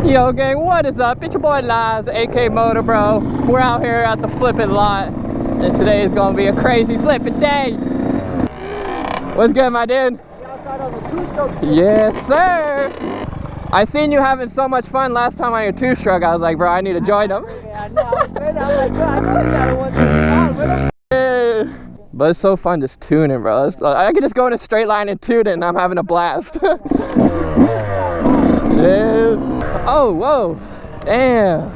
Yo gang, what is up? It's your boy Liz, aka MotoBroo. We're out here at the flipping lot, and today is gonna be a crazy flipping day. What's good, my dude? We're outside on the two-stroke system. Yes, sir. I seen you having so much fun last time on your two-stroke. I was like, bro, I need to join them. Yeah, I know. I'm like, bro, I know you got a 125. Yeah. But it's so fun just tuning, bro. I could just go in a straight line and tune it, and I'm having a blast. Yeah. Oh, whoa. Damn.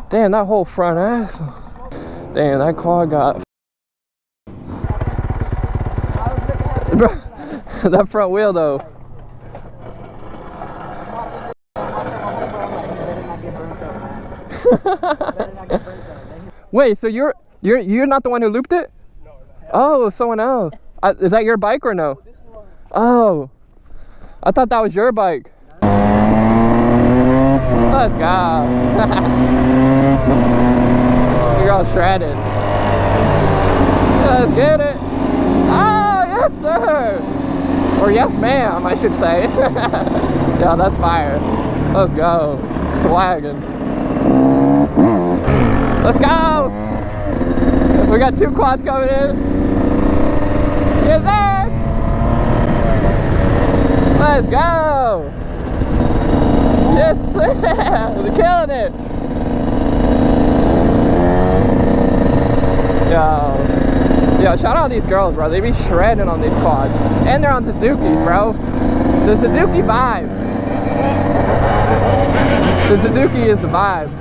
Damn, that whole front axle. Damn, that car got... That front wheel, though. Wait, so you're not the one who looped it? No. Oh, someone else. Is that your bike or no? Oh, I thought that was your bike. Let's go. You're all shredded. Let's get it. Oh, yes, sir. Or yes, ma'am, I should say. Yeah, that's fire. Let's go. Swagging. Let's go. We got two quads coming in. Yes, sir. Let's go. Yes, sir. We're killing it. Yo, shout out these girls, bro. They be shredding on these quads. And they're on Suzuki's, bro. The Suzuki vibe. The Suzuki is the vibe.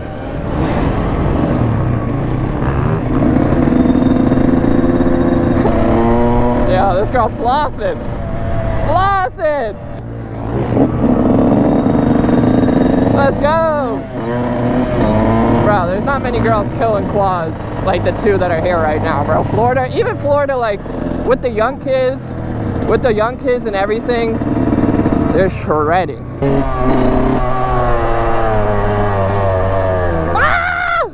Yeah, this girl flossing. Flossing! Let's go! Bro, there's not many girls killing quads like the two that are here right now, bro. Florida, even Florida, like, with the young kids and everything, they're shredding. Ah!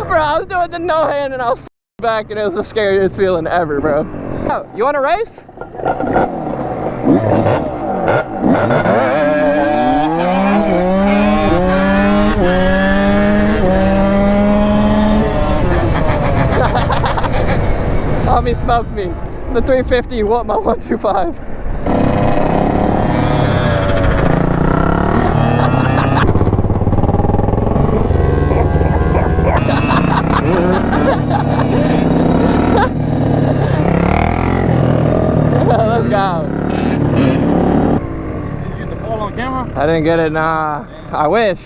Bro, I was doing the no-hand and I was back and it was the scariest feeling ever, bro. Oh, you want to race? Homie smoked me. The 350 whooped my 125. Let's go. Did you get the ball on camera? I didn't get it, nah. I wish.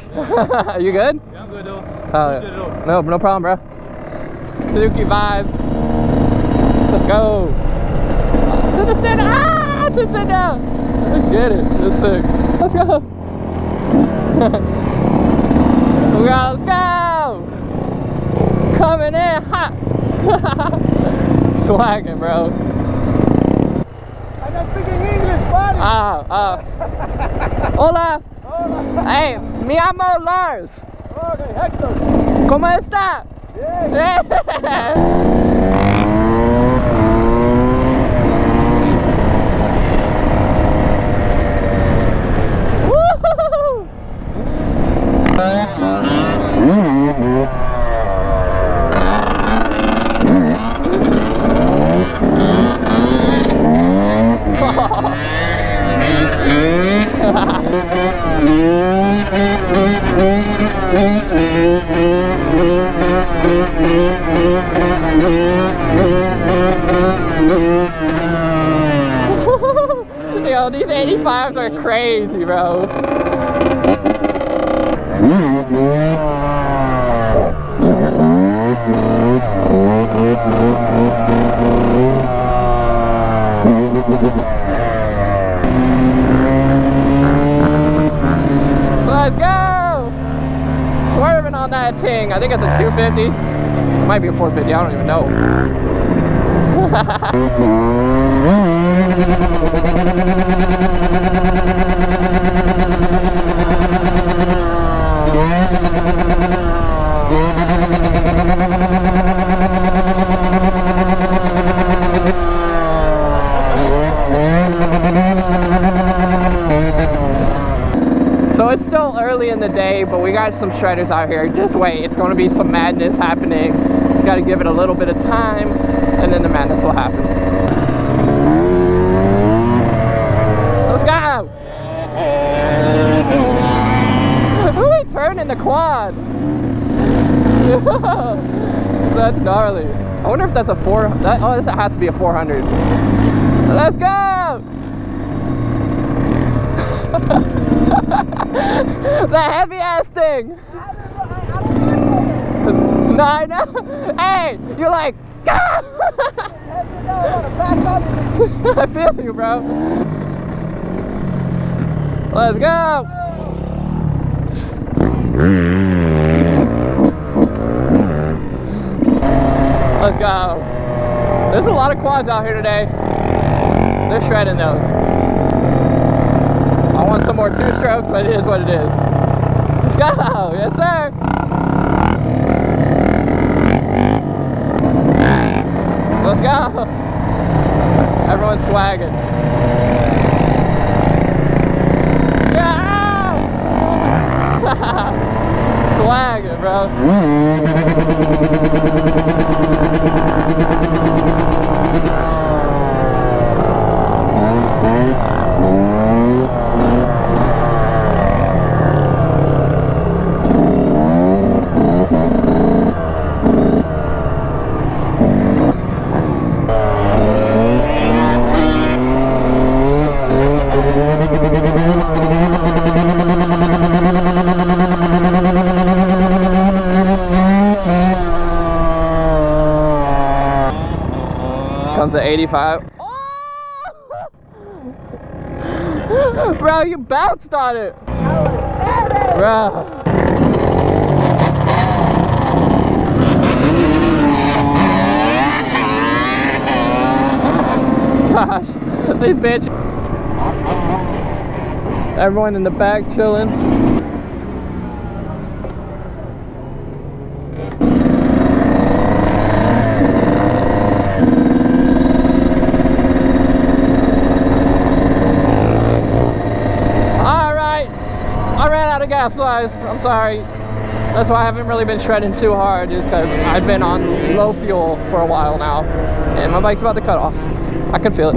You good? Yeah, I'm good though. No problem, bro. Suzuki vibes. Let's go. To the stand down. Ah, to sit down. Let's get it. That's sick. Let's go. Let's go. Coming in hot. Swagging, bro. I'm not speaking English, buddy. Hola. Hey, mi amo Lars. Okay, Hector. ¿Cómo está? Yeah. Yo, these 85s are crazy, bro. Let's go! Swerving on that thing. I think it's a 250. It might be a 450. I don't even know. crash some shredders out here. Just wait, it's gonna be some madness happening. Just gotta give it a little bit of time, and then the madness will happen. Let's go! Who ain't turning the quad? That's gnarly. I wonder if that's a oh, this has to be a 400. Let's go! The heavy ass thing. No, I know. Hey, you're like, ah! I feel you, bro. Let's go. Let's go. There's a lot of quads out here today. They're shredding those. I want some more two-strokes, but it is what it is. Let's go. Yes, sir. Let's go. Everyone's swagging. Yeah! Swagging, bro. Comes to 85. Oh! Bro, you bounced on it. I was standing. Bro. Gosh, these bitch. Everyone in the back chilling. Gas flies. I'm sorry. That's why I haven't really been shredding too hard, just because I've been on low fuel for a while now, and my bike's about to cut off. I can feel it.